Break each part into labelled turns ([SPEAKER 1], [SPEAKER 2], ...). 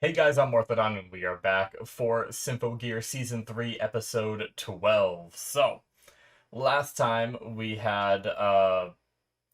[SPEAKER 1] Hey guys, I'm Morthadon, and we are back for Symphogear Season 3, Episode 12. So, last time we had, well,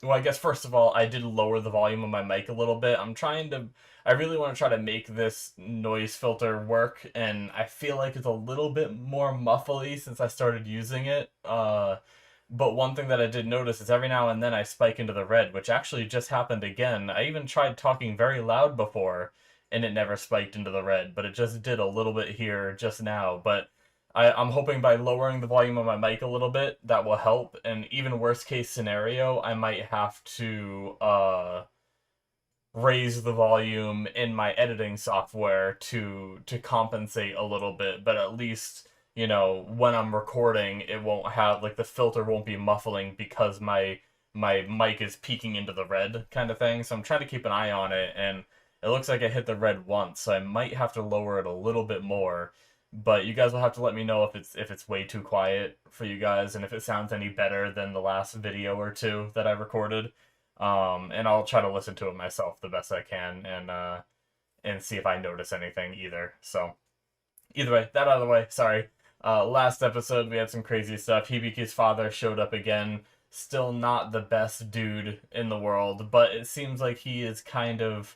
[SPEAKER 1] I guess first of all, I did lower the volume of my mic a little bit. I really want to try to make this noise filter work, and I feel like it's a little bit more muffly since I started using it. But one thing that I did notice is every now and then I spike into the red, which actually just happened again. I even tried talking very loud before, and it never spiked into the red, but it just did a little bit here just now. But I'm hoping by lowering the volume of my mic a little bit, that will help. And even worst case scenario, I might have to raise the volume in my editing software to compensate a little bit. But at least, when I'm recording, it won't have, like, the filter won't be muffling because my mic is peeking into the red kind of thing. So I'm trying to keep an eye on it, and it looks like I hit the red once, so I might have to lower it a little bit more. But you guys will have to let me know if it's way too quiet for you guys, and if it sounds any better than the last video or two that I recorded. And I'll try to listen to it myself the best I can, and see if I notice anything either. So either way, that out of the way. Sorry. Last episode we had some crazy stuff. Hibiki's father showed up again. Still not the best dude in the world, but it seems like he is kind of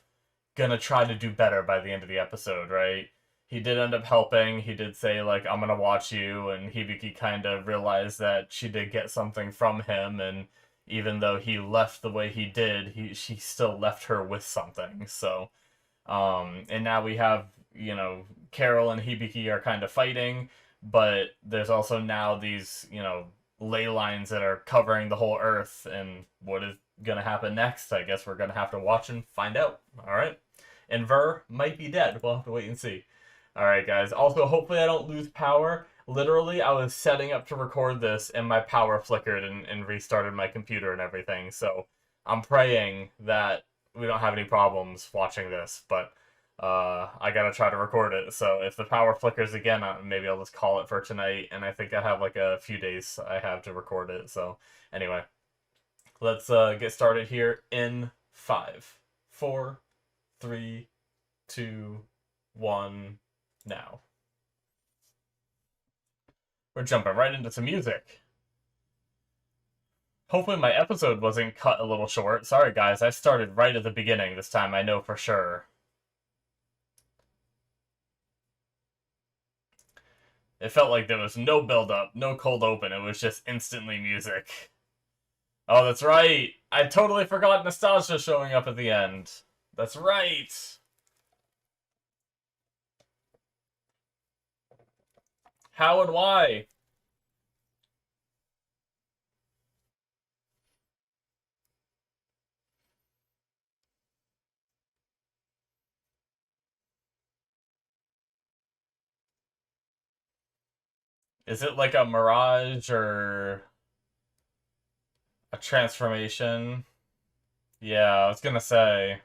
[SPEAKER 1] gonna try to do better by the end of the episode, right? He did end up helping. He did say, like, I'm gonna watch you, and Hibiki kind of realized that she did get something from him, and even though he left the way he did, she still left her with something. So, and now we have, Carol and Hibiki are kind of fighting, but there's also now these, ley lines that are covering the whole earth, and what is gonna happen next? I guess we're gonna have to watch and find out. All right. And Ver might be dead. We'll have to wait and see. Alright, guys. Also, hopefully I don't lose power. Literally, I was setting up to record this, and my power flickered and restarted my computer and everything. So, I'm praying that we don't have any problems watching this, but I gotta try to record it. So, if the power flickers again, maybe I'll just call it for tonight, and I think I have like a few days I have to record it. So, anyway, let's get started here in 5, 4, 3, 2, 1, now. We're jumping right into some music. Hopefully my episode wasn't cut a little short. Sorry guys, I started right at the beginning this time, I know for sure. It felt like there was no build-up, no cold open, it was just instantly music. Oh, that's right! I totally forgot Nostalgia showing up at the end. That's right! How and why? Is it like a mirage or a transformation? Yeah, I was gonna say.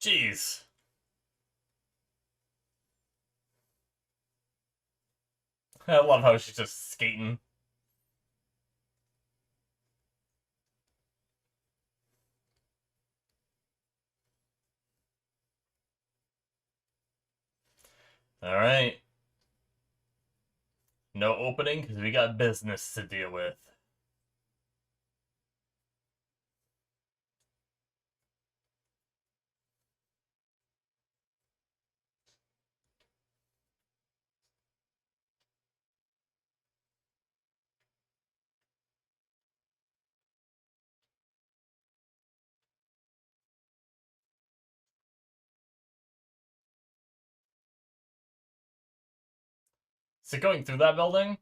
[SPEAKER 1] Jeez. I love how she's just skating. Alright. No opening, because we got business to deal with. Is it going through that building?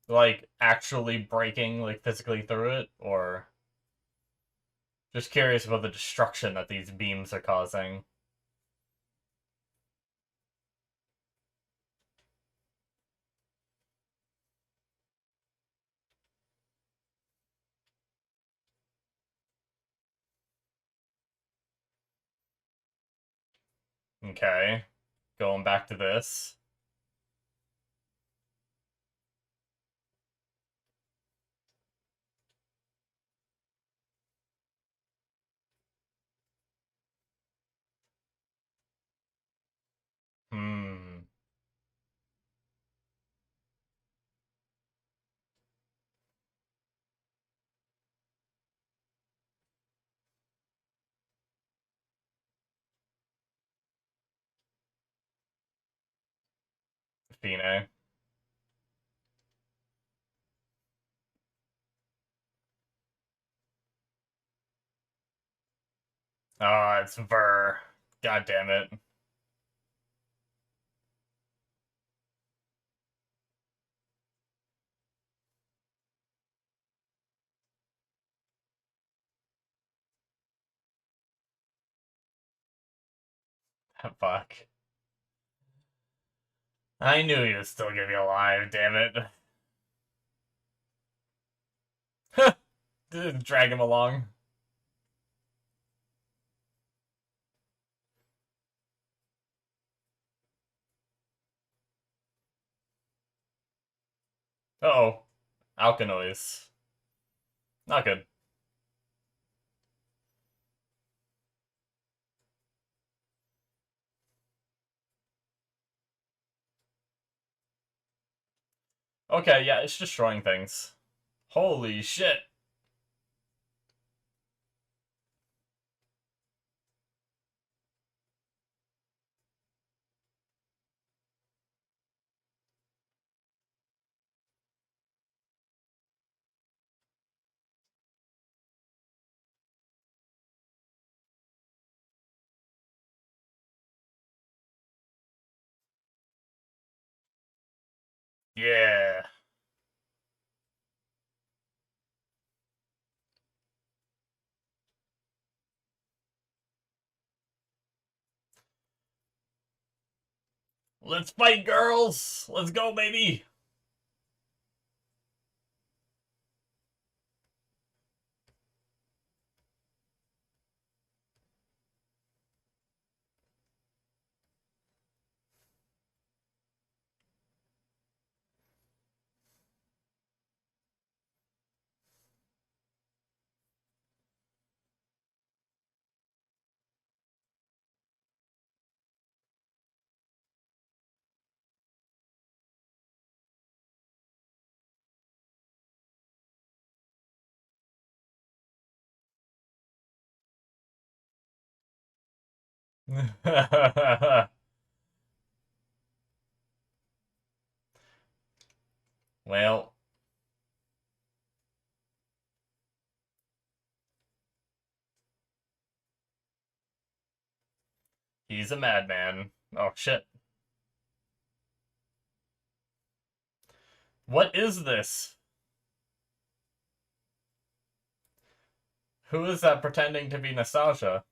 [SPEAKER 1] Like, actually breaking, like, physically through it? Or just curious about the destruction that these beams are causing. Okay. Going back to this. Hmm. Fine. Oh, it's Ver. God damn it. Fuck. I knew he was still gonna be alive, damn it. Drag him along. Uh oh. Alkanoids. Not good. Okay, yeah, it's destroying things. Holy shit. Yeah. Let's fight, girls! Let's go, baby! Well, he's a madman. Oh, shit. What is this? Who is that pretending to be Nostalgia?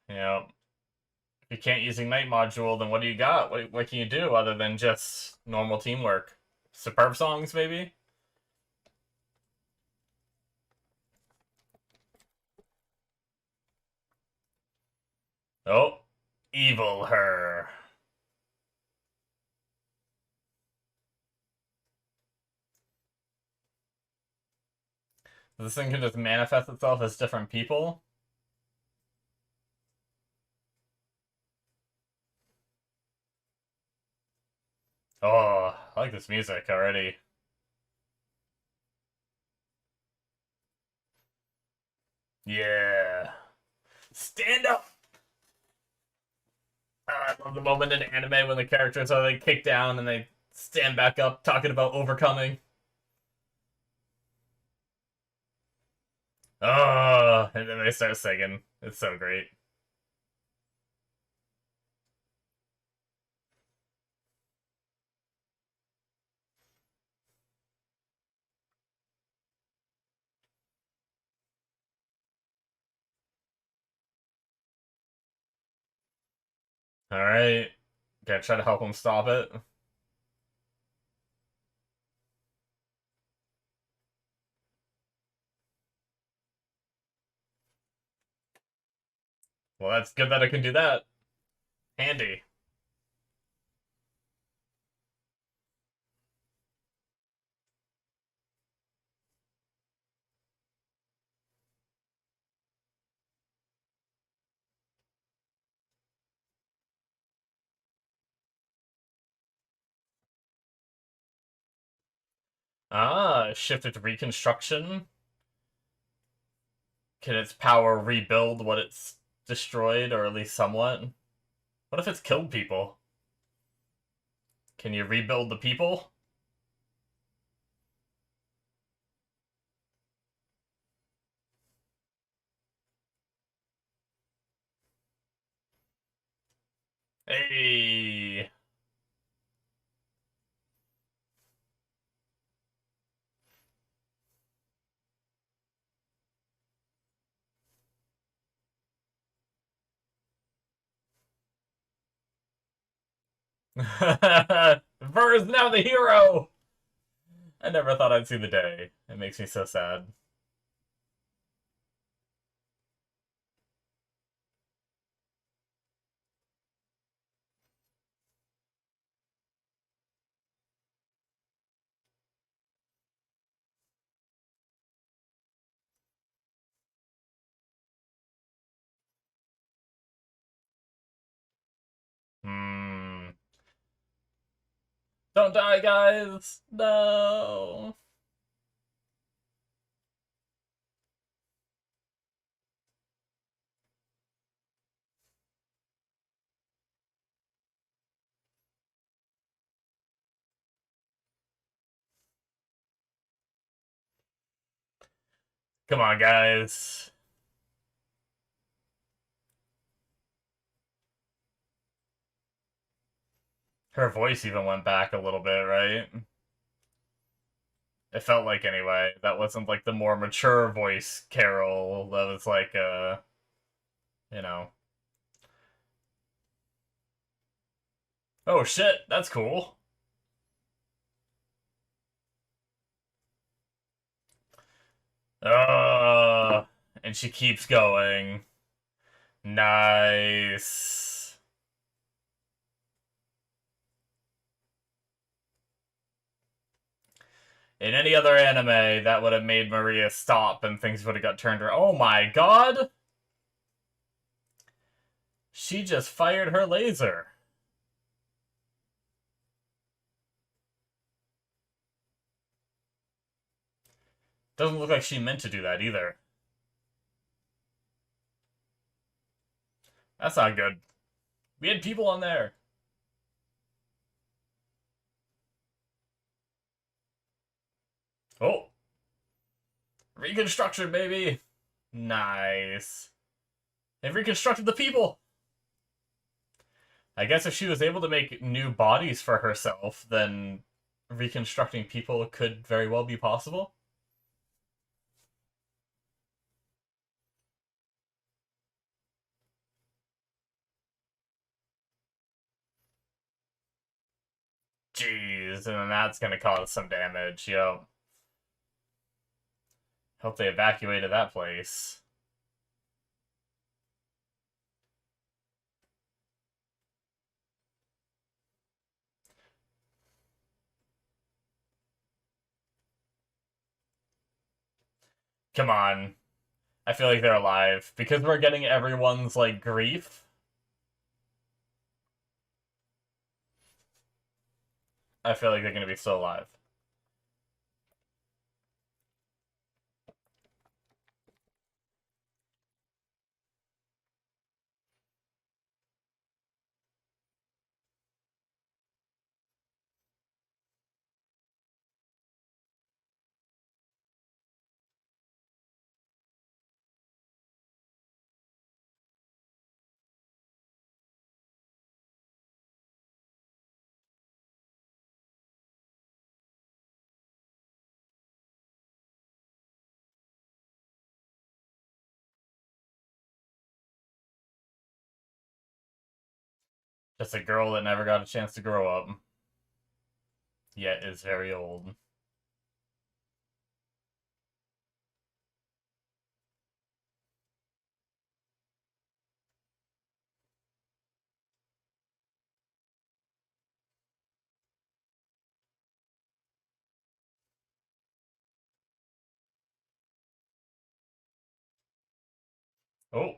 [SPEAKER 1] You know, if you can't use Ignite module, then what do you got? What can you do other than just normal teamwork? Superb songs, maybe? Oh, evil her. This thing can just manifest itself as different people? Oh, I like this music already. Yeah. Stand up! I love the moment in anime when the characters are like kicked down and they stand back up talking about overcoming. Oh, and then they start singing. It's so great. Alright. Gonna try to help him stop it. Well, that's good that I can do that. Handy. Ah, shifted to reconstruction. Can its power rebuild what it's destroyed, or at least somewhat? What if it's killed people? Can you rebuild the people? Hey! Ver is now the hero! I never thought I'd see the day. It makes me so sad. Hmm. Don't die, guys! No! Come on, guys. Her voice even went back a little bit, right? It felt like anyway. That wasn't like the more mature voice Carol. That was like you know. Oh shit, that's cool. Uh and she keeps going. Nice. In any other anime, that would have made Maria stop and things would have got turned around. Oh my god! She just fired her laser. Doesn't look like she meant to do that either. That's not good. We had people on there. Oh, reconstruction, baby. Nice. They've reconstructed the people. I guess if she was able to make new bodies for herself, then reconstructing people could very well be possible. Jeez, and then that's gonna cause some damage, yo. Hope they evacuated that place. Come on. I feel like they're alive. Because we're getting everyone's, like, grief, I feel like they're gonna be still alive. Just a girl that never got a chance to grow up, yet is very old. Oh.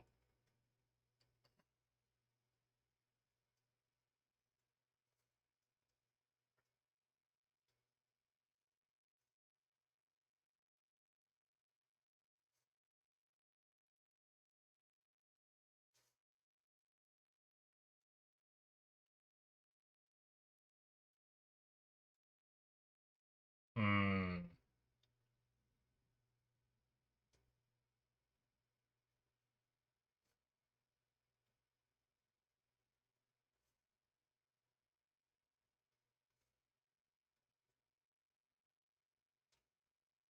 [SPEAKER 1] Hmm.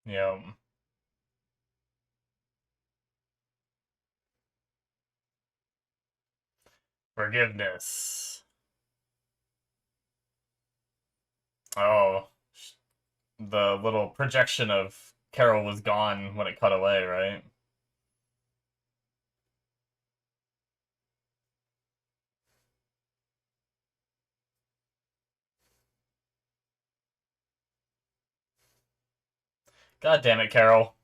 [SPEAKER 1] Yeah. Forgiveness. Oh. The little projection of Carol was gone when it cut away, right? God damn it, Carol.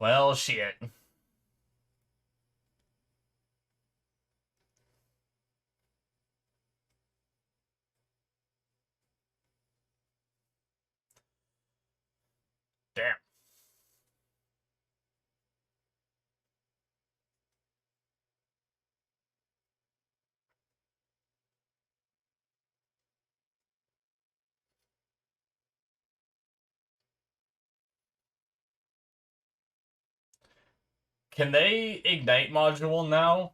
[SPEAKER 1] Well, shit. Damn. Can they ignite module now?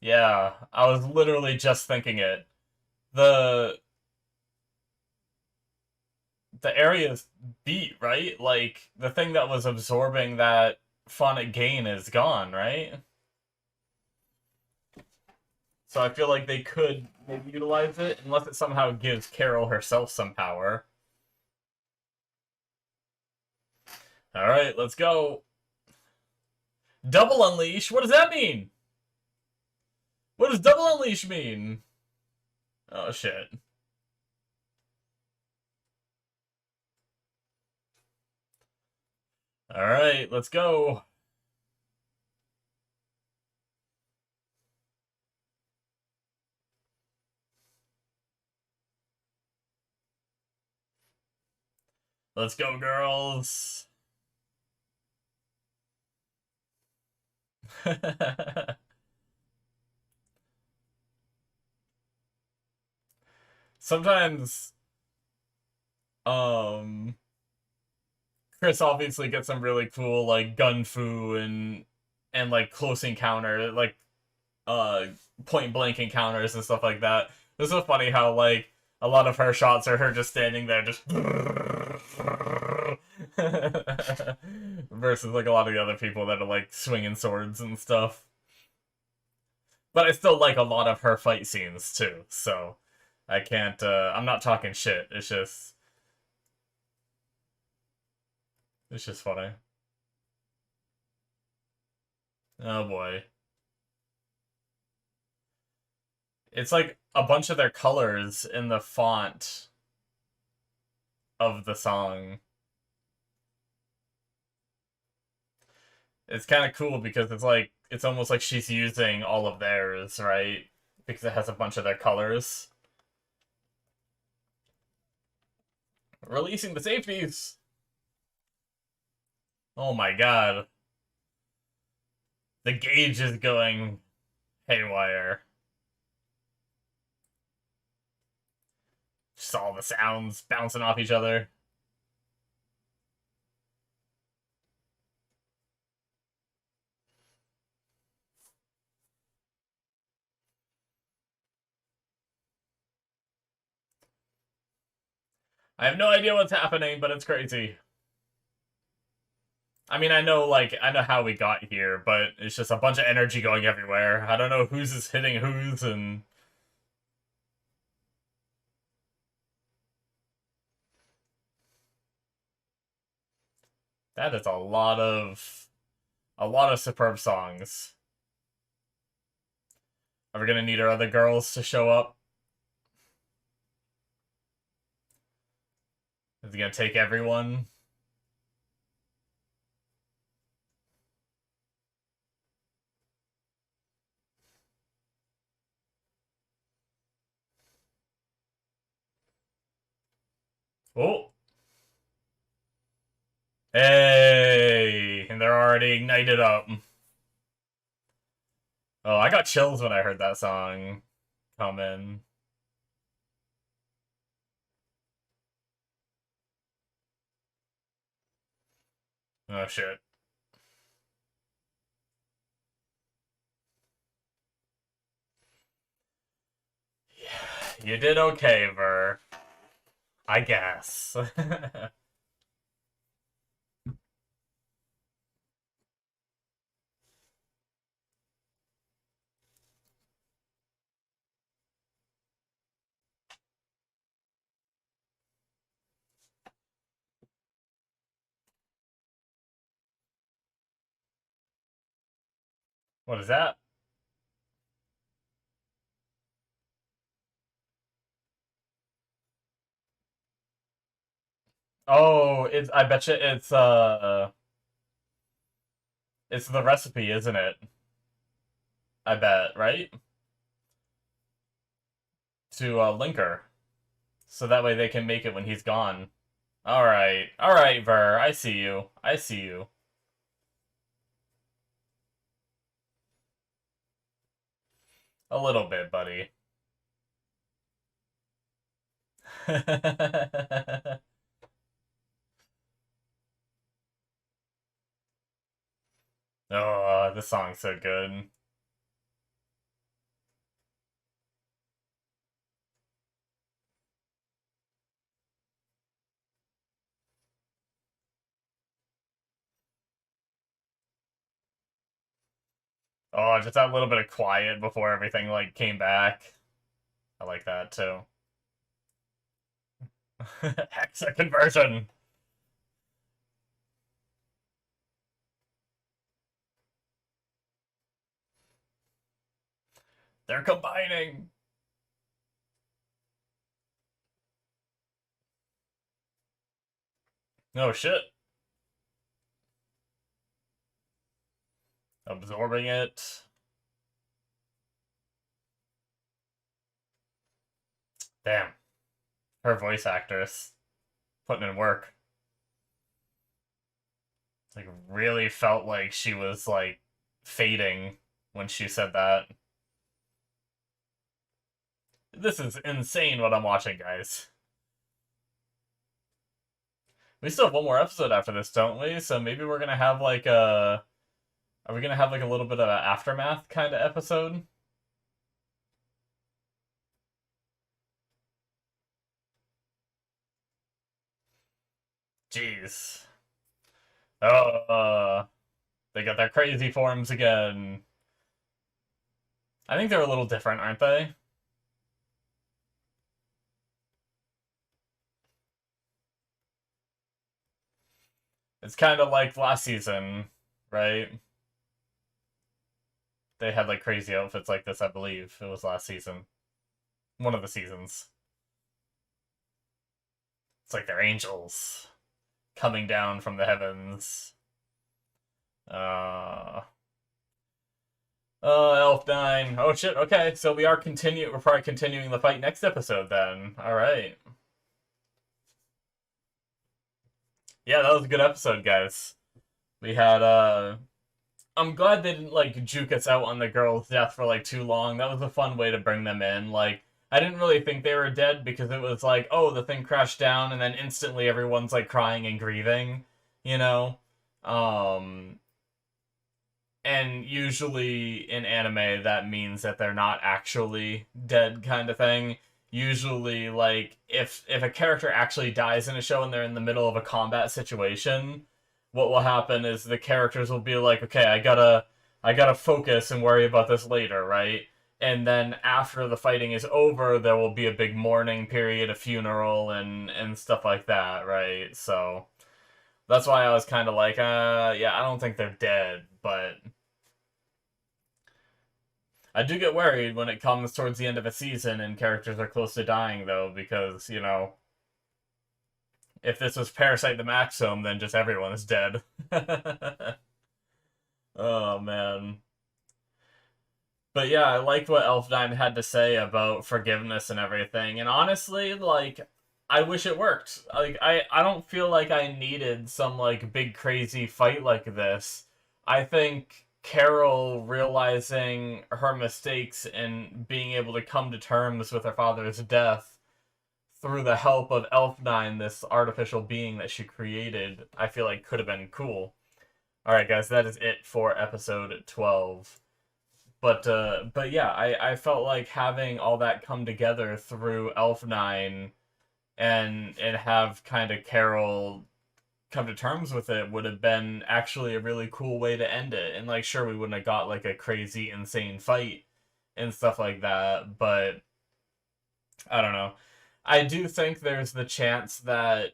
[SPEAKER 1] Yeah, I was literally just thinking it. The the area's beat, right? Like the thing that was absorbing that phonic gain is gone, right? So I feel like they could maybe utilize it, unless it somehow gives Carol herself some power. Alright, let's go. Double Unleash? What does that mean? What does Double Unleash mean? Oh, shit. Alright, let's go. Let's go, girls. Sometimes, um, Chris obviously gets some really cool, like, gun fu and like, close encounter, like, uh, point blank encounters and stuff like that. It's so funny how, like, a lot of her shots are her just standing there, just versus like a lot of the other people that are like swinging swords and stuff. But I still like a lot of her fight scenes too, so I can't. I'm not talking shit. It's just funny. Oh boy, it's like a bunch of their colors in the font of the song. It's kind of cool because it's like it's almost like she's using all of theirs, right? Because it has a bunch of their colors. Releasing the safeties. Oh my god. The gauge is going haywire. Just all the sounds bouncing off each other. I have no idea what's happening, but it's crazy. I mean, I know how we got here, but it's just a bunch of energy going everywhere. I don't know who's is hitting who's, and that is a lot of superb songs. Are we gonna need our other girls to show up? Is he gonna take everyone? Oh, hey, and they're already ignited up. Oh, I got chills when I heard that song come in. Oh shit. Yeah, you did okay, Ver. I guess. What is that? Oh, it's I bet you it's the recipe, isn't it? I bet, right? To Linker. So that way they can make it when he's gone. Alright. Alright, Ver. I see you. I see you. A little bit, buddy. Oh, this song's so good. Oh, just that little bit of quiet before everything, like, came back. I like that, too. Hexa conversion! They're combining! Oh, shit. Absorbing it. Damn. Her voice actress. Putting in work. Like, really felt like she was, like, fading when she said that. This is insane what I'm watching, guys. We still have one more episode after this, don't we? So maybe we're gonna have, like, a... Are we gonna have, like, a little bit of an aftermath kind of episode? Jeez. Oh, they got their crazy forms again. I think they're a little different, aren't they? It's kind of like last season, right? They had like crazy outfits like this, I believe. It was last season. One of the seasons. It's like they're angels coming down from the heavens. Uh Elfnein. Oh shit, okay. So we're probably continuing the fight next episode then. Alright. Yeah, that was a good episode, guys. We had I'm glad they didn't like juke us out on the girl's death for like too long. That was a fun way to bring them in. Like I didn't really think they were dead because it was like, oh, the thing crashed down and then instantly everyone's like crying and grieving, you know? Um and usually in anime that means that they're not actually dead kind of thing. usually, like, if a character actually dies in a show and they're in the middle of a combat situation, what will happen is the characters will be like, okay, I gotta focus and worry about this later, right? And then after the fighting is over, there will be a big mourning period, a funeral, and stuff like that, right? So that's why I was kind of like, yeah, I don't think they're dead, but I do get worried when it comes towards the end of a season and characters are close to dying, though, because, if this was Parasite the Maxim, then just everyone is dead. Oh, man. But yeah, I liked what Elfnein had to say about forgiveness and everything. And honestly, like, I wish it worked. Like, I don't feel like I needed some, like, big crazy fight like this. I think Carol realizing her mistakes and being able to come to terms with her father's death through the help of Elfnein, this artificial being that she created, I feel like could have been cool. Alright, guys, that is it for episode 12. But yeah, I felt like having all that come together through Elfnein and have kind of Carol come to terms with it would have been actually a really cool way to end it. And like, sure, we wouldn't have got like a crazy, insane fight and stuff like that, but I don't know. I do think there's the chance that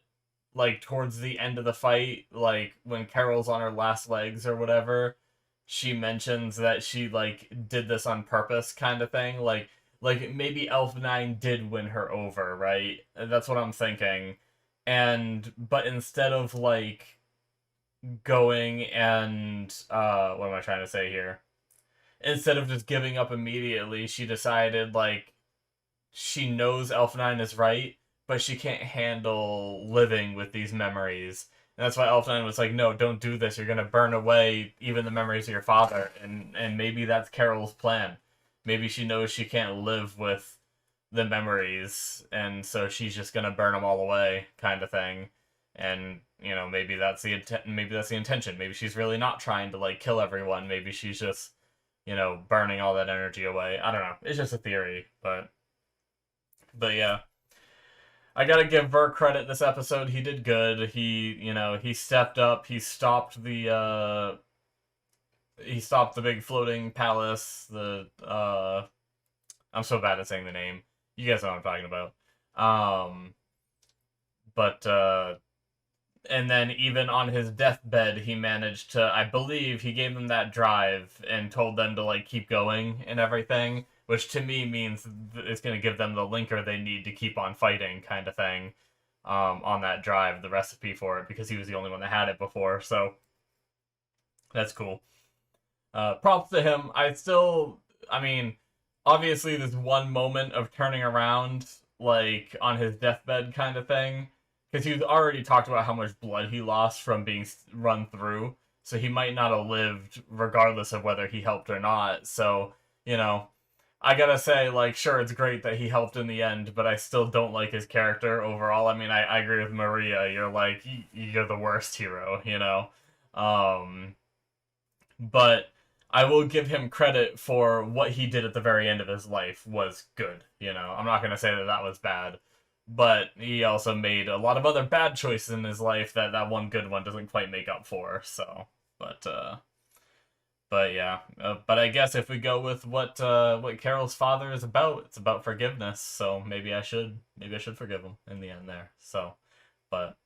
[SPEAKER 1] like towards the end of the fight, like when Carol's on her last legs or whatever, she mentions that she like did this on purpose kind of thing. Like maybe Elfnein did win her over, right? That's what I'm thinking. And but instead of like going and what am I trying to say here? Instead of just giving up immediately, she decided like she knows Elfnein is right, but she can't handle living with these memories. And that's why Elfnein was like, no, don't do this. You're going to burn away even the memories of your father. And maybe that's Carol's plan. Maybe she knows she can't live with the memories, and so she's just going to burn them all away, kind of thing. And, maybe that's the intention. Maybe she's really not trying to, like, kill everyone. Maybe she's just, burning all that energy away. I don't know. It's just a theory, but yeah. I gotta give Ver credit this episode. He did good. He stepped up. He stopped the big floating palace. I'm so bad at saying the name. You guys know what I'm talking about. Um, but and then even on his deathbed, he managed to, I believe, he gave them that drive and told them to like keep going and everything, which to me means it's going to give them the linker they need to keep on fighting, kind of thing. On that drive, the recipe for it, because he was the only one that had it before. So that's cool. Props to him. I mean, obviously, there's one moment of turning around, like on his deathbed, kind of thing, because he's already talked about how much blood he lost from being run through, so he might not have lived regardless of whether he helped or not. So, I gotta say, like, sure, it's great that he helped in the end, but I still don't like his character overall. I mean, I agree with Maria. You're like, you're the worst hero. But I will give him credit for what he did at the very end of his life was good. I'm not gonna say that that was bad, but he also made a lot of other bad choices in his life that one good one doesn't quite make up for. So, but yeah, but I guess if we go with what Carol's father is about, it's about forgiveness. So maybe I should forgive him in the end there. So, but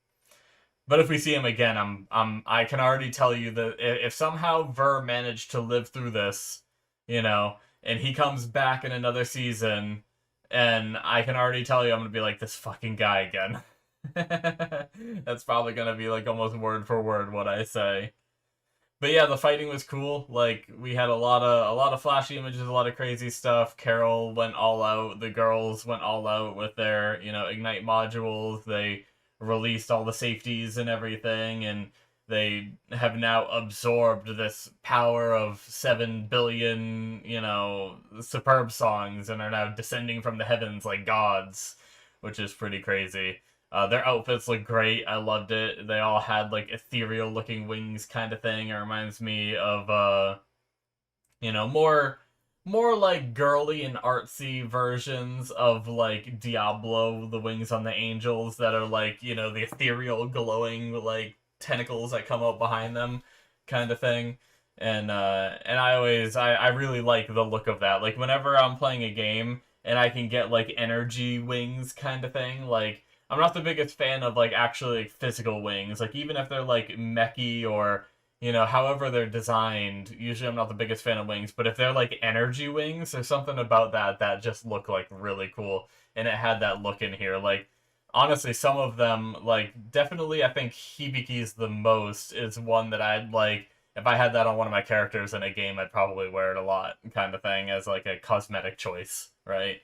[SPEAKER 1] if we see him again, I can already tell you that if somehow Ver managed to live through this, and he comes back in another season, and I can already tell you I'm gonna be like, this fucking guy again. That's probably gonna be like almost word for word what I say. But yeah, the fighting was cool. Like, we had a lot of flashy images, a lot of crazy stuff. Carol went all out. The girls went all out with their, Ignite modules. They released all the safeties and everything, and they have now absorbed this power of 7 billion, superb songs, and are now descending from the heavens like gods, which is pretty crazy. Their outfits look great. I loved it. They all had like ethereal looking wings kind of thing. It reminds me of more more like girly and artsy versions of like Diablo, the wings on the angels that are like, you know, the ethereal glowing like tentacles that come out behind them kind of thing. And I really like the look of that. Like whenever I'm playing a game and I can get like energy wings kind of thing, like I'm not the biggest fan of like actually like, physical wings. Like even if they're like mechy or you know, however they're designed, usually I'm not the biggest fan of wings, but if they're like energy wings, there's something about that that just look like really cool. And it had that look in here. Like, honestly, some of them, like, definitely I think Hibiki's the most is one that I'd like, if I had that on one of my characters in a game, I'd probably wear it a lot, kind of thing, as like a cosmetic choice, right?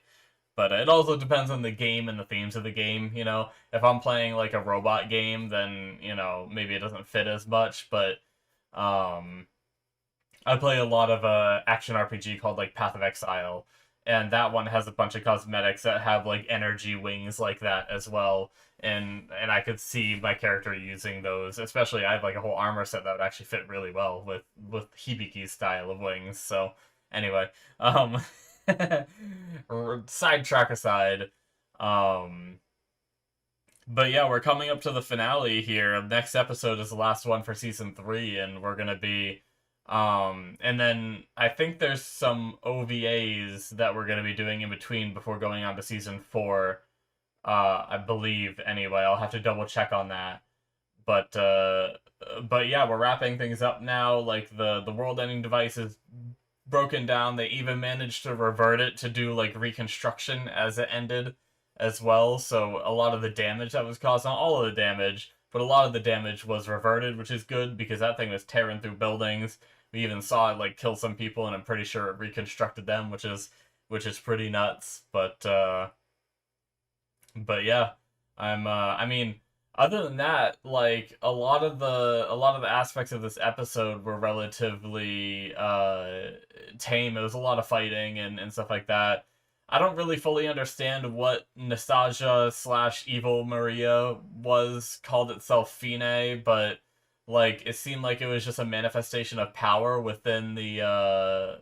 [SPEAKER 1] But it also depends on the game and the themes of the game, you know? If I'm playing like a robot game, then, you know, maybe it doesn't fit as much, but um, I play a lot of action RPG called like Path of Exile, and that one has a bunch of cosmetics that have like energy wings like that as well. And I could see my character using those. Especially, I have like a whole armor set that would actually fit really well with Hibiki's style of wings. So anyway, um, sidetrack aside, um, but yeah, we're coming up to the finale here. Next episode is the last one for season 3, and we're gonna be and then I think there's some OVAs that we're gonna be doing in between before going on to season 4. I believe anyway. I'll have to double check on that. But but yeah, we're wrapping things up now. Like the world ending device is broken down. They even managed to revert it to do like reconstruction as it ended as well. So a lot of the damage that was caused, not all of the damage, but a lot of the damage was reverted, which is good because that thing was tearing through buildings. We even saw it like kill some people, and I'm pretty sure it reconstructed them, which is pretty nuts. But yeah, I mean, other than that, like a lot of the aspects of this episode were relatively tame. It was a lot of fighting and stuff like that. I don't really fully understand what Nastasia slash Evil Maria was called itself Fine, but like it seemed like it was just a manifestation of power within the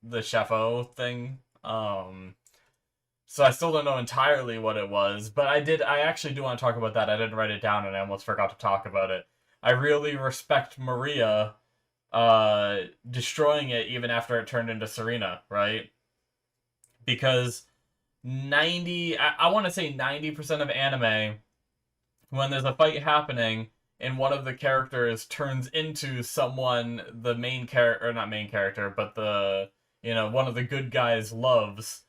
[SPEAKER 1] Shefo thing. So I still don't know entirely what it was, but I actually do want to talk about that. I didn't write it down and I almost forgot to talk about it. I really respect Maria destroying it even after it turned into Serena, right? Because I want to say 90% of anime, when there's a fight happening and one of the characters turns into someone the main character, or not main character, but the, you know, one of the good guys loves,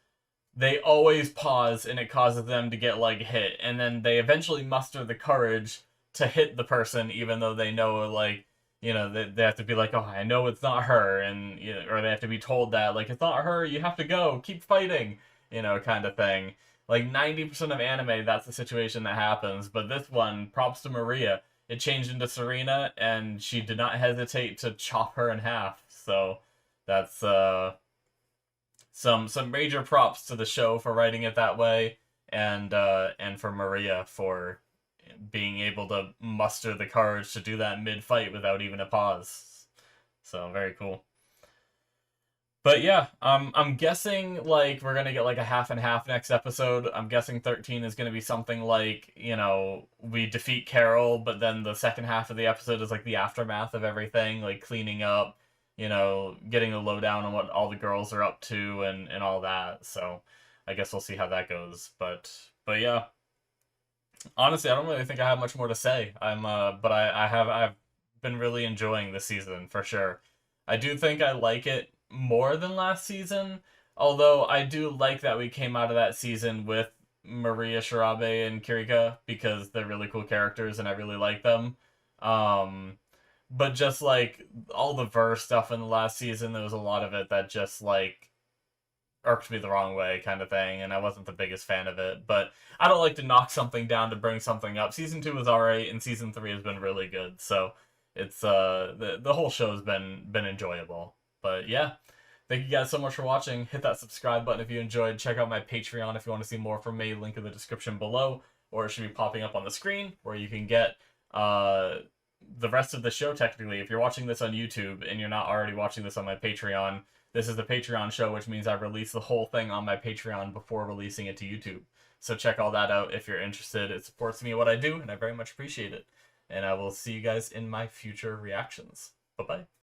[SPEAKER 1] they always pause and it causes them to get like hit, and then they eventually muster the courage to hit the person even though they know like, you know, they have to be like, oh, I know it's not her, and you know, or they have to be told that like it's not her, you have to go keep fighting, you know, kind of thing. Like 90% of anime, that's the situation that happens. But this one, props to Maria, it changed into Serena and she did not hesitate to chop her in half. So that's some major props to the show for writing it that way, and for Maria for being able to muster the courage to do that mid fight without even a pause. So very cool. But yeah, I'm guessing like we're gonna get like a half and half next episode. I'm guessing 13 is gonna be something like, you know, we defeat Carol, but then the second half of the episode is like the aftermath of everything, like cleaning up, you know, getting the lowdown on what all the girls are up to and all that. So I guess we'll see how that goes. But yeah, honestly, I don't really think I have much more to say. But I've been really enjoying this season for sure. I do think I like it more than last season, although I do like that we came out of that season with Maria Shirabe and Kirika because they're really cool characters and I really like them. Um, but just like all the verse stuff in the last season, there was a lot of it that just like irked me the wrong way kind of thing, and I wasn't the biggest fan of it. But I don't like to knock something down to bring something up. Season 2 was alright, and season 3 has been really good. So it's the whole show has been enjoyable. But yeah, thank you guys so much for watching. Hit that subscribe button if you enjoyed. Check out my Patreon if you want to see more from me. Link in the description below, or it should be popping up on the screen where you can get the rest of the show, technically, if you're watching this on YouTube and you're not already watching this on my Patreon, this is the Patreon show, which means I release the whole thing on my Patreon before releasing it to YouTube. So check all that out if you're interested. It supports me in what I do, and I very much appreciate it. And I will see you guys in my future reactions. Bye-bye.